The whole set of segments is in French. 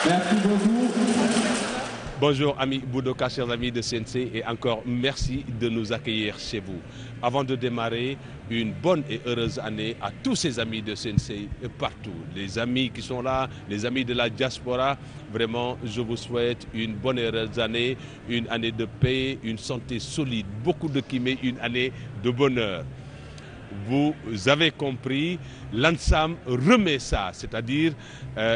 Merci beaucoup. Bonjour amis Boudoka, chers amis de CNC, et encore merci de nous accueillir chez vous. Avant de démarrer, une bonne et heureuse année à tous ces amis de CNC partout. Les amis qui sont là, les amis de la diaspora, vraiment je vous souhaite une bonne et heureuse année, une année de paix, une santé solide, beaucoup de kimé, une année de bonheur. Vous avez compris, l'Ansam remet ça, c'est-à-dire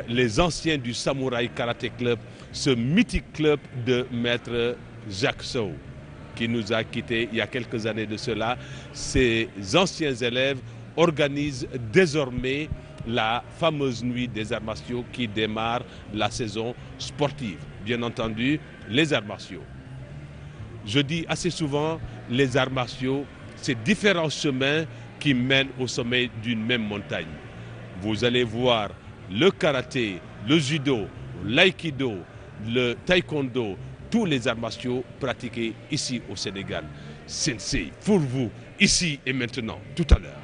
les anciens du Samouraï Karaté Club, ce mythique club de maître Jacques Sow, qui nous a quittés il y a quelques années de cela. Ces anciens élèves organisent désormais la fameuse nuit des arts martiaux qui démarre la saison sportive. Bien entendu, les arts martiaux. Je dis assez souvent, les arts martiaux, c'est différents chemins qui mènent au sommet d'une même montagne. Vous allez voir le karaté, le judo, l'aïkido, le taekwondo, tous les arts martiaux pratiqués ici au Sénégal. Sensei, pour vous, ici et maintenant, tout à l'heure.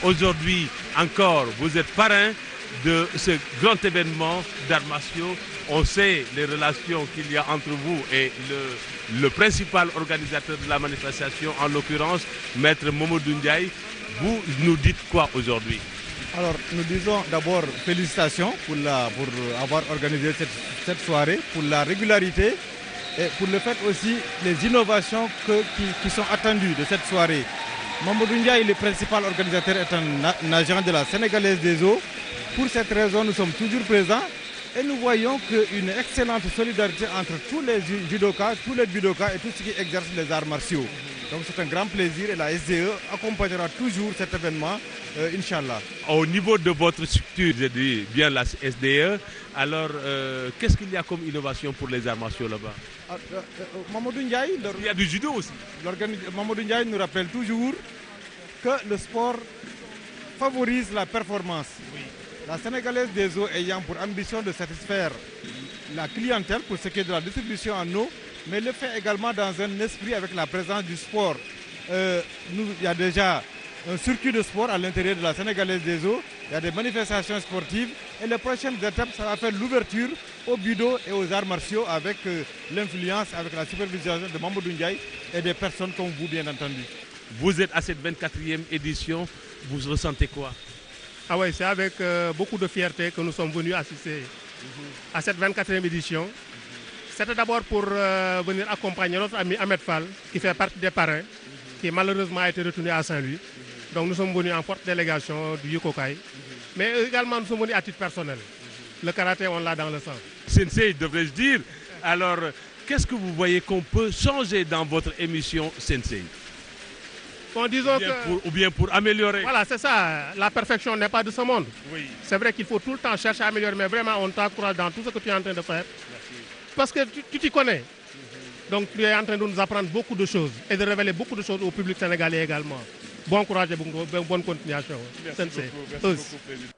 Aujourd'hui encore, vous êtes parrain de ce grand événement d'arts martiaux. On sait les relations qu'il y a entre vous et le principal organisateur de la manifestation, en l'occurrence, Maître Mamadou Ndiaye. Vous nous dites quoi aujourd'hui? Alors, nous disons d'abord félicitations pour avoir organisé cette soirée, pour la régularité et pour le fait aussi les innovations qui sont attendues de cette soirée. Mamadou Ndiaye, le principal organisateur, est un agent de la Sénégalaise des eaux. Pour cette raison, nous sommes toujours présents et nous voyons qu'une excellente solidarité entre tous les judokas, tous les budokas et tous ceux qui exercent les arts martiaux. Donc c'est un grand plaisir et la SDE accompagnera toujours cet événement, Inch'Allah. Au niveau de votre structure, je dis bien la SDE, alors qu'est-ce qu'il y a comme innovation pour les arts martiaux là-bas? Mamadou Ndiaye, il y a du judo aussi. Mamadou Ndiaye nous rappelle toujours que le sport favorise la performance. Oui. La Sénégalaise des eaux ayant pour ambition de satisfaire la clientèle pour ce qui est de la distribution en eau, mais le fait également dans un esprit avec la présence du sport. Il y a déjà un circuit de sport à l'intérieur de la Sénégalaise des eaux, il y a des manifestations sportives et les prochaines étapes, ça va faire l'ouverture au budo et aux arts martiaux avec l'influence, avec la supervision de Mamadou Ndiaye et des personnes comme vous, bien entendu. Vous êtes à cette 24e édition, vous ressentez quoi? Ah ouais, c'est avec beaucoup de fierté que nous sommes venus assister à cette 24e édition. C'était d'abord pour venir accompagner notre ami Ahmed Fall, qui fait partie des parrains, qui malheureusement a été retenu à Saint-Louis. Donc nous sommes venus en forte délégation du Yukokai. Mais également nous sommes venus à titre personnel. Le karaté, on l'a dans le sang. Sensei, devrais-je dire. Alors, qu'est-ce que vous voyez qu'on peut changer dans votre émission Sensei? Bon, disons ou bien pour améliorer. Voilà, c'est ça. La perfection n'est pas de ce monde. Oui. C'est vrai qu'il faut tout le temps chercher à améliorer, mais vraiment, on t'encourage dans tout ce que tu es en train de faire. Merci. Parce que tu t'y connais. Donc, tu es en train de nous apprendre beaucoup de choses et de révéler beaucoup de choses au public sénégalais également. Bon courage et bonne continuation. Merci beaucoup. Merci beaucoup, Président.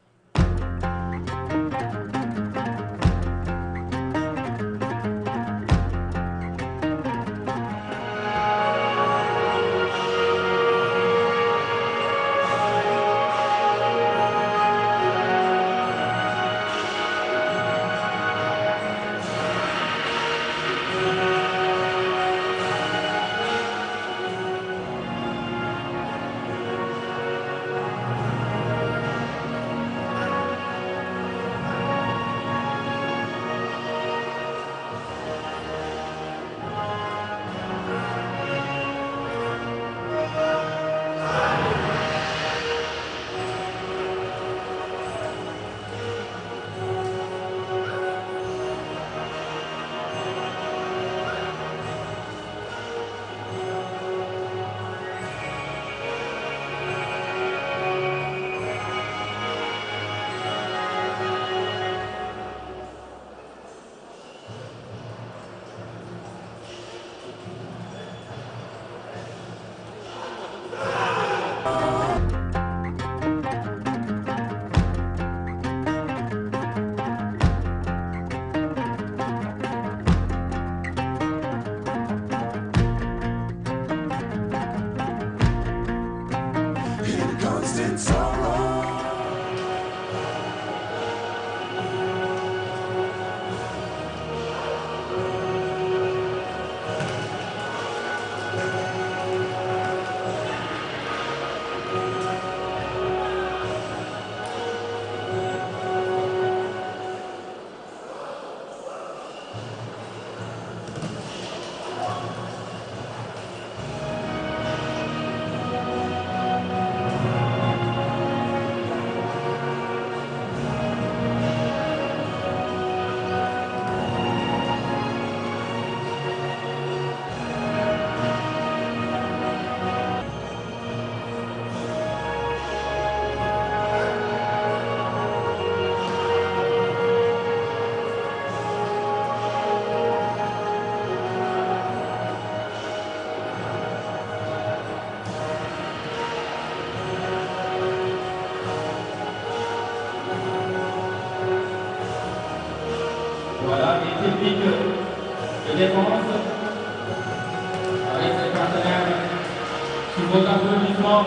vos applaudissements.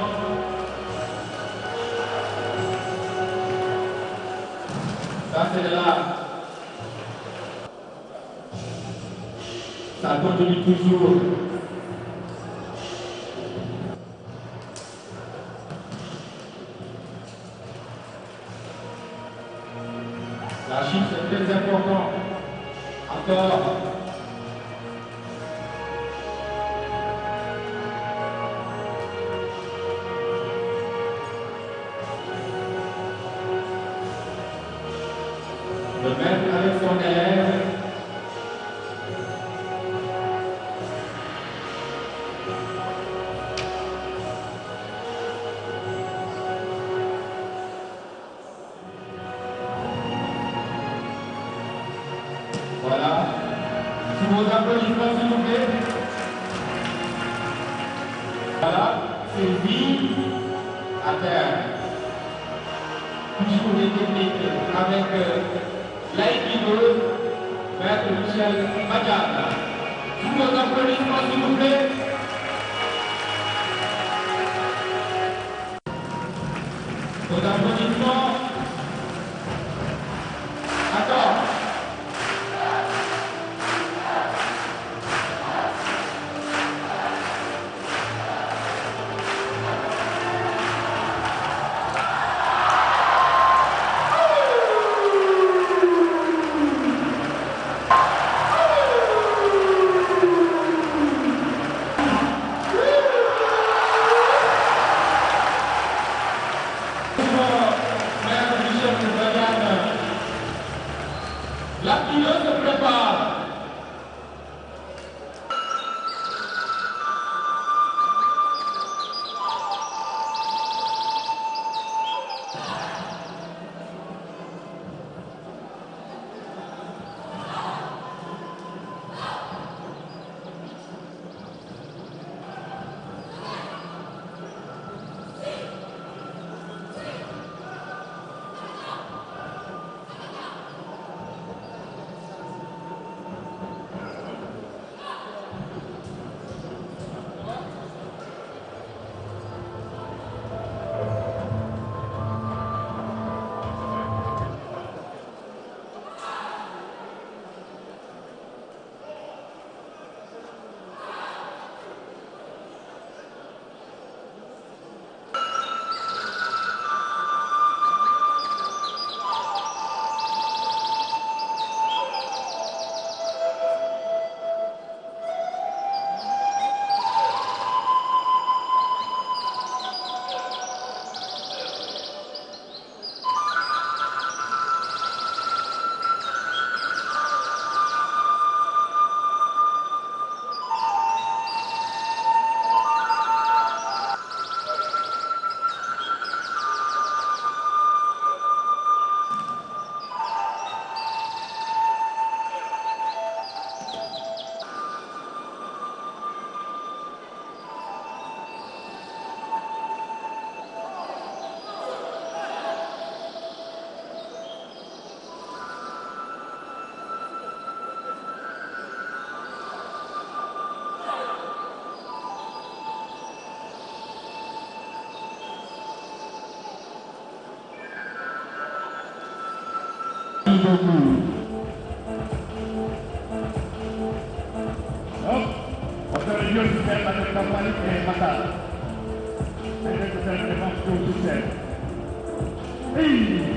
Ça c'est là. Ça continue toujours. La Chine c'est très important. Encore. Le maître avec son élève. Voilà. Sous vos applaudissements, s'il vous plaît. Voilà. C'est vie à terre. Toujours des techniques avec l'aïkido, maître Michel Madiane. Sous vos applaudissements, s'il vous plaît. Vos applaudissements. D'accord. La kilo se prépare. Autorreggione di Serra del Campani e Matata. E questo serve il nostro successo. Hey!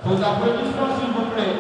Vos applaudissements, s'il vous plaît.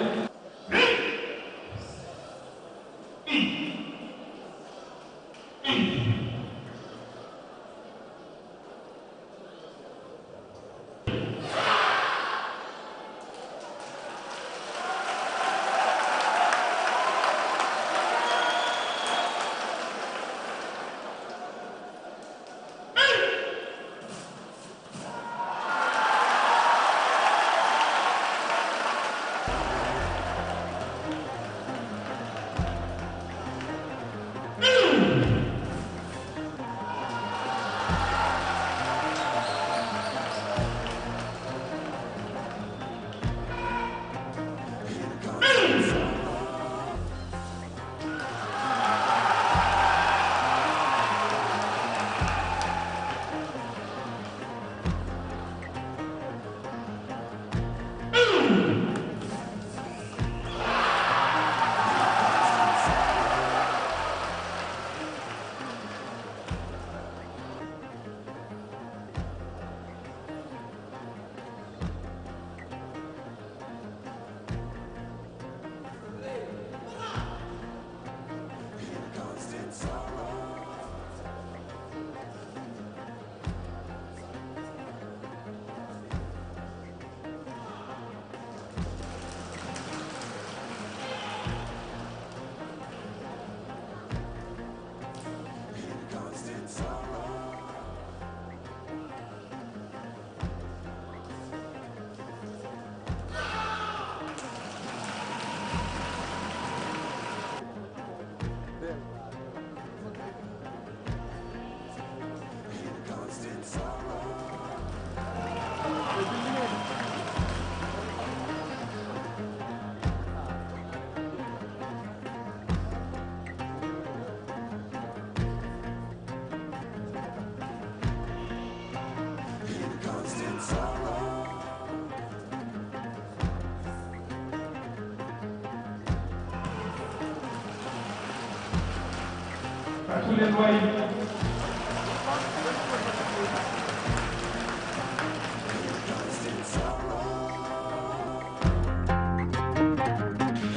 À tous les doyens.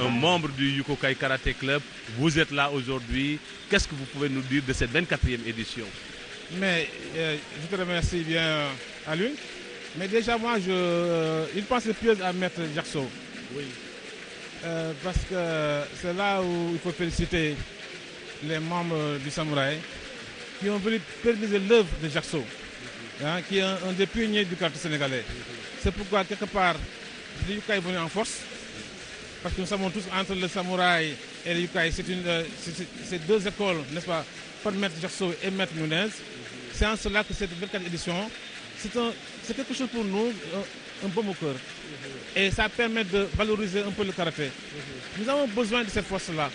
Un membre du Yukokai Karaté Club, vous êtes là aujourd'hui. Qu'est-ce que vous pouvez nous dire de cette 24e édition? Mais je te remercie bien, Alun. Mais déjà, moi, une pensée pieuse à Maître Jackson. Oui. Parce que c'est là où il faut féliciter les membres du Samouraï qui ont voulu pérenniser l'œuvre de Jackson, qui est un des pionniers du karaté sénégalais. C'est pourquoi, quelque part, le Yukai est venu en force. Parce que nous savons tous, entre le Samouraï et le Yukai, c'est deux écoles, n'est-ce pas, par Maître Jackson et Maître Nunez. C'est en cela que cette 24e édition, c'est quelque chose pour nous, un baume au cœur. Et ça permet de valoriser un peu le karaté. Nous avons besoin de cette force-là.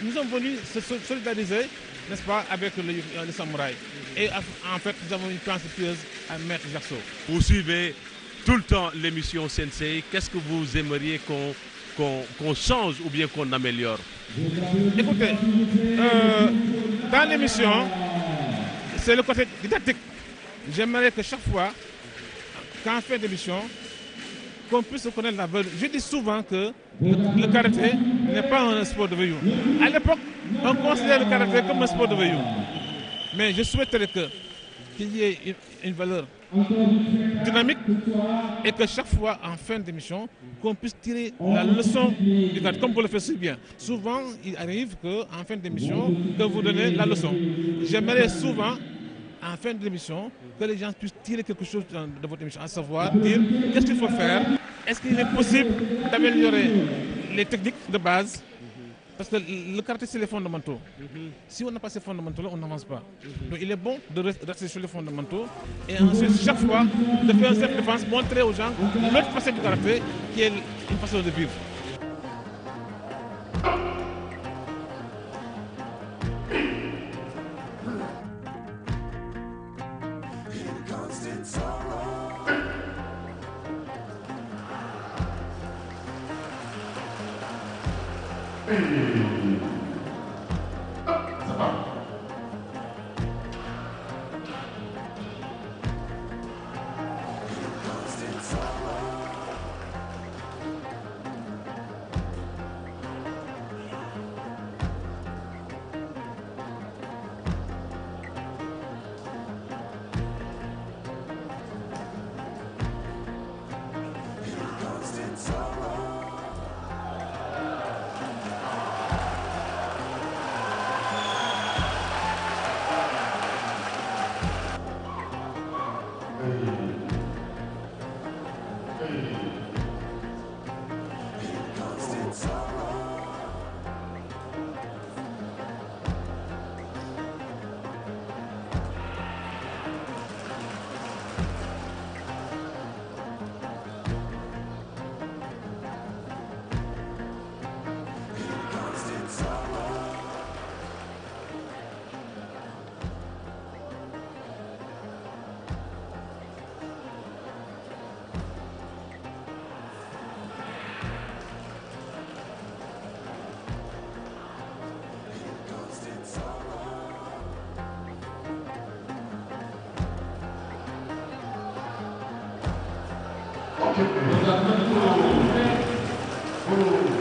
Nous sommes venus se solidariser, n'est-ce pas, avec le samouraï. Et en fait, nous avons une pensée pieuse à Maître Jackson. Vous suivez tout le temps l'émission Sensei. Qu'est-ce que vous aimeriez qu'on change ou bien qu'on améliore? Écoutez, dans l'émission, c'est le côté didactique. J'aimerais que chaque fois, quand on fait d'émission, qu'on puisse connaître la valeur. Je dis souvent que le karaté n'est pas un sport de voyou. À l'époque, on considère le karaté comme un sport de voyou. Mais je souhaiterais qu'il y ait une valeur dynamique et que chaque fois, en fin d'émission, qu'on puisse tirer la leçon du karaté, comme vous le faites si bien. Souvent, il arrive qu'en fin d'émission, que vous donnez la leçon. J'aimerais souvent, en fin de l'émission, que les gens puissent tirer quelque chose de votre émission, à savoir dire qu'est-ce qu'il faut faire, est-ce qu'il est possible d'améliorer les techniques de base, parce que le karaté c'est les fondamentaux. Si on n'a pas ces fondamentaux, on n'avance pas. Donc il est bon de rester sur les fondamentaux et ensuite chaque fois de faire une self-défense, montrer aux gens l'autre facette du karaté qui est une façon de vivre. Ça va. Nos applaudissements pour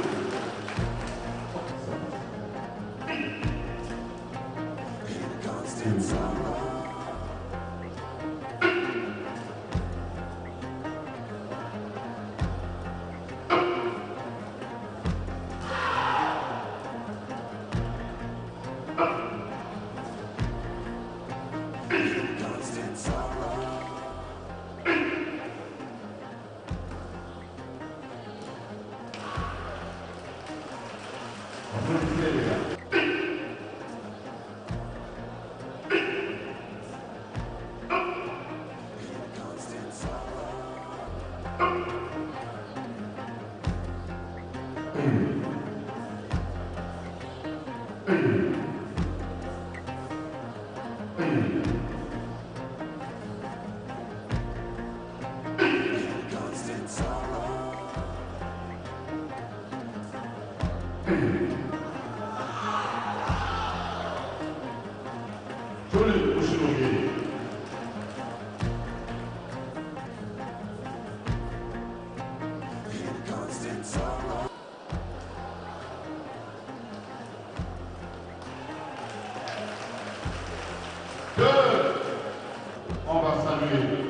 on va saluer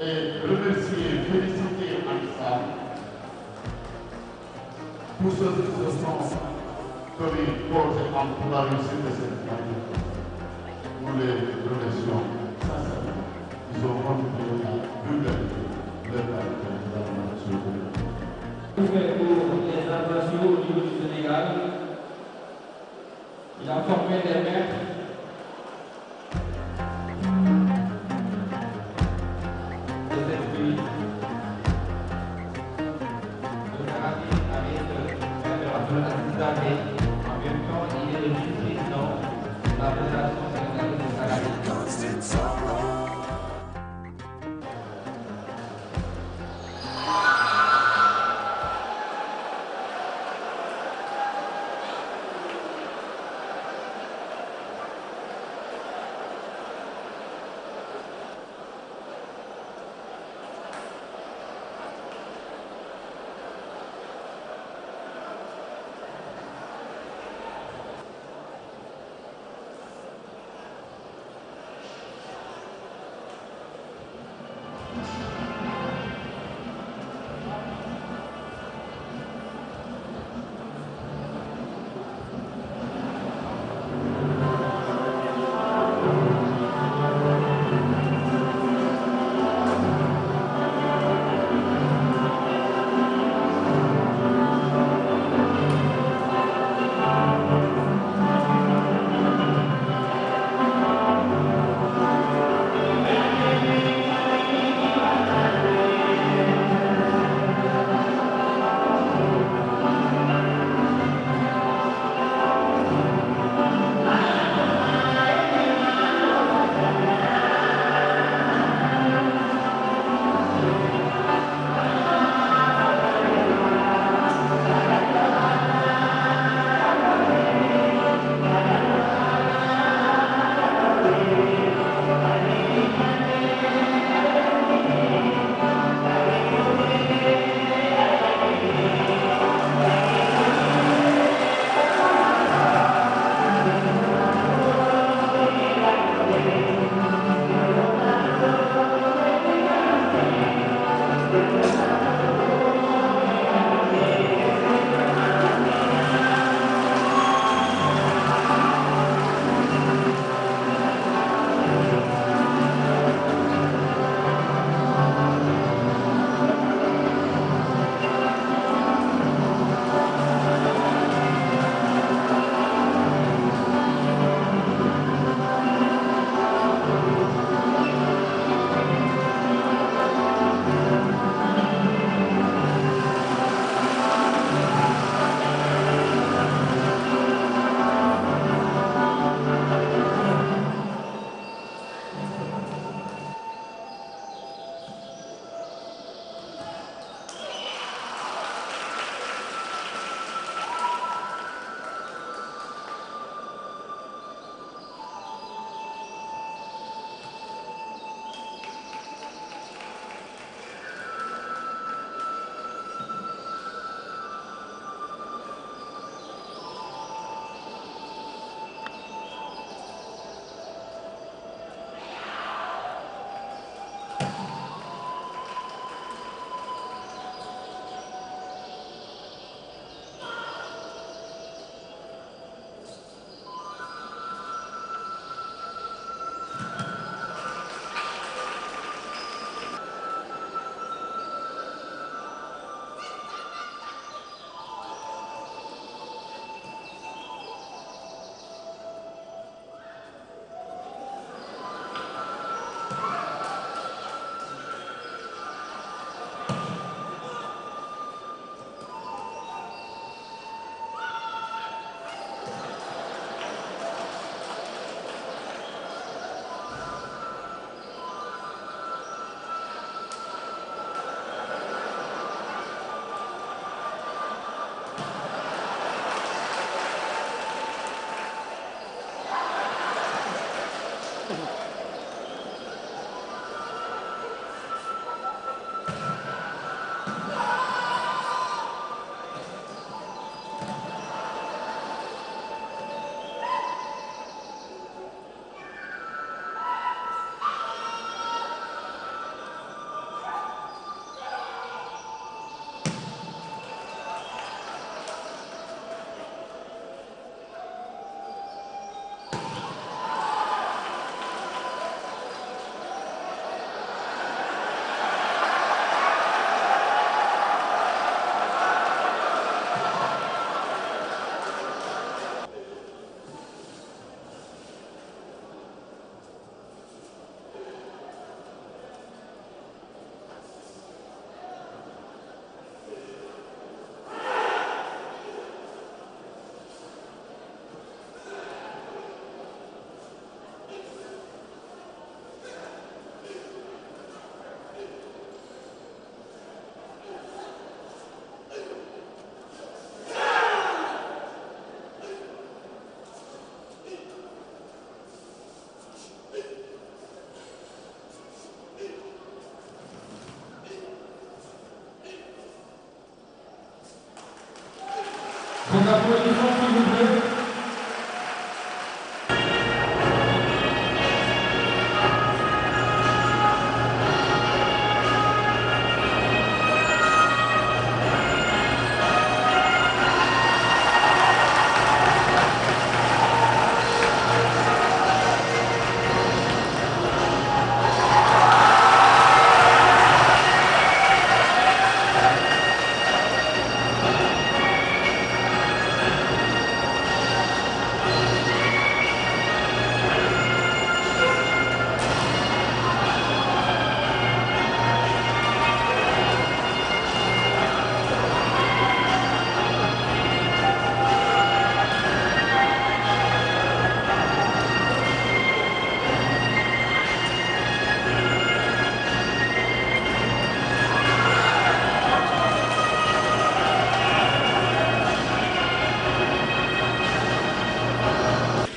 et remercier, féliciter ensemble pour ceux qui se sont donnés portés pour la réussite de cette famille. Nous les remercions sincèrement. Ils ont contribué à vulgariser le caractère de la nation. pour les internationaux au niveau du Sénégal. Il a formé des maîtres. De cette pays. Le karaté avec Maître Abdelaziz Dabé. En même temps, il est le vice-président de la Fédération sénégalaise de karaté.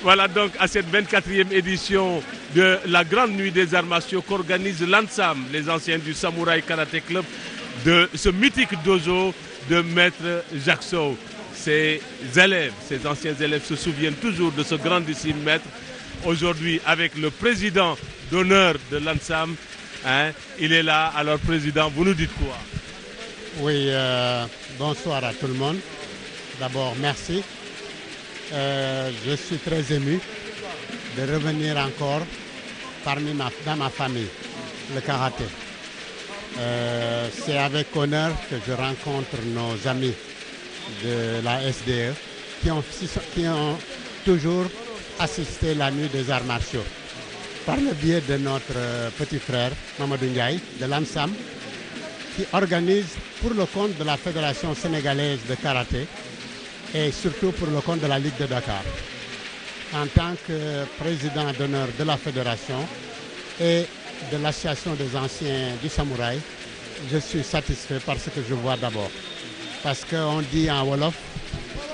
Voilà donc à cette 24e édition de la grande nuit des arts martiaux qu'organise l'ANSAM, les anciens du Samouraï Karaté Club, de ce mythique dojo de Maître Jacques Sow. Ces élèves, ces anciens élèves se souviennent toujours de ce grandissime maître. Aujourd'hui, avec le président d'honneur de l'ANSAM, Hein? Il est là, alors président, vous nous dites quoi? Oui, bonsoir à tout le monde. D'abord, merci. Je suis très ému de revenir encore dans ma famille, le karaté. C'est avec honneur que je rencontre nos amis de la SDE qui ont toujours assisté la nuit des arts martiaux. Par le biais de notre petit frère, Mamadou Ndiaye, de l'ANSAM, qui organise pour le compte de la Fédération sénégalaise de karaté et surtout pour le compte de la Ligue de Dakar. En tant que président d'honneur de la fédération et de l'association des anciens du samouraï, je suis satisfait par ce que je vois d'abord. Parce qu'on dit en Wolof,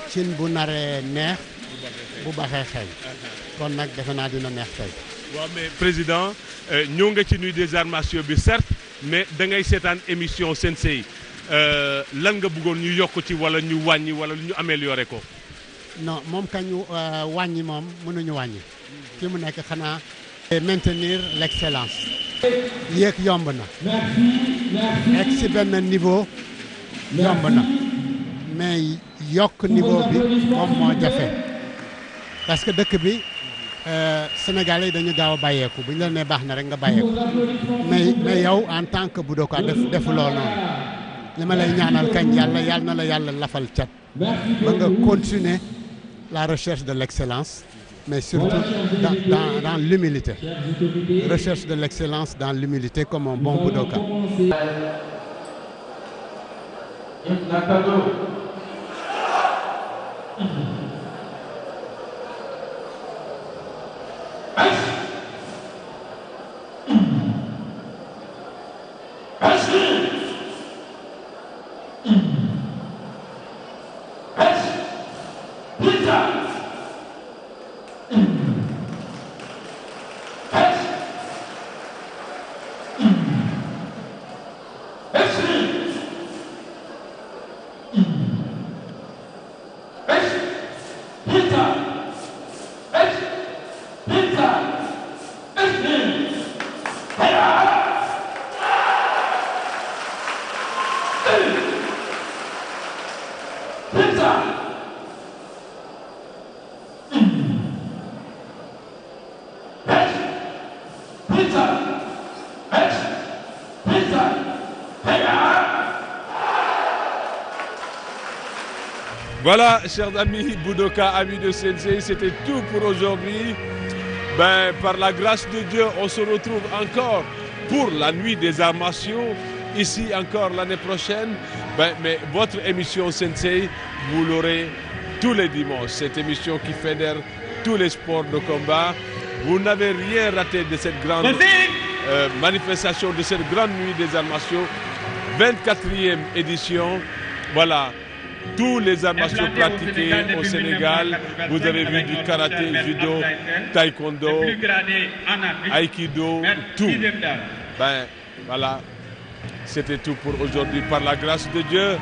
cin bu naree neex bu baxee xeeñ kon nag defe naa dina neex tey. waaw mais président ñëw nga ci nuit des arts martiaux bi certes mais da ngay seetaan émission Sensei lan nga bëggoon ñu yokk ci wala ñu wàññi wala ñu améliorer ko. non moom kañu wàññi moom mënuñu wàññi fi mu nekk xanaa maintenir l'excellence yéeg yomb na egg si benn niveau yomb na mais yokk niveau bi moom moo jafe parce que dëkk bi Sénégalais yi dañu gaaw a bàyyeeku bu ñu la nee baax na rek nga bàyyeeku mais yow en tant que budoka defu loolu noonu li ma lay ñaanal kañ yàlla na la yàlla lafal cat ba nga continuer la recherche de l'excellence mais surtout dans l'humilité. Recherche de l'excellence dans l'humilité comme un bon budoka. Voilà, chers amis Budoka, amis de Sensei, c'était tout pour aujourd'hui. Par la grâce de Dieu, on se retrouve encore pour la nuit des arts martiaux, ici encore l'année prochaine. Mais votre émission Sensei, vous l'aurez tous les dimanches. Cette émission qui fédère tous les sports de combat. Vous n'avez rien raté de cette grande manifestation, de cette grande nuit des arts martiaux. 24e édition. Voilà. Tous les arts martiaux pratiqués au Sénégal, vous avez vu du karaté, judo, taekwondo, aikido, tout. Voilà, c'était tout pour aujourd'hui. Par la grâce de Dieu,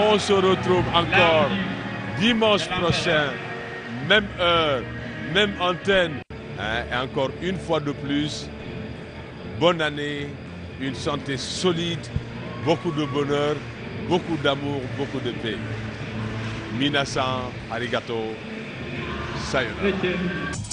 on se retrouve encore dimanche prochain, même heure, même antenne. Et encore une fois de plus, bonne année, une santé solide, beaucoup de bonheur. Beaucoup d'amour, beaucoup de paix. Minasan, arigato, sayonara.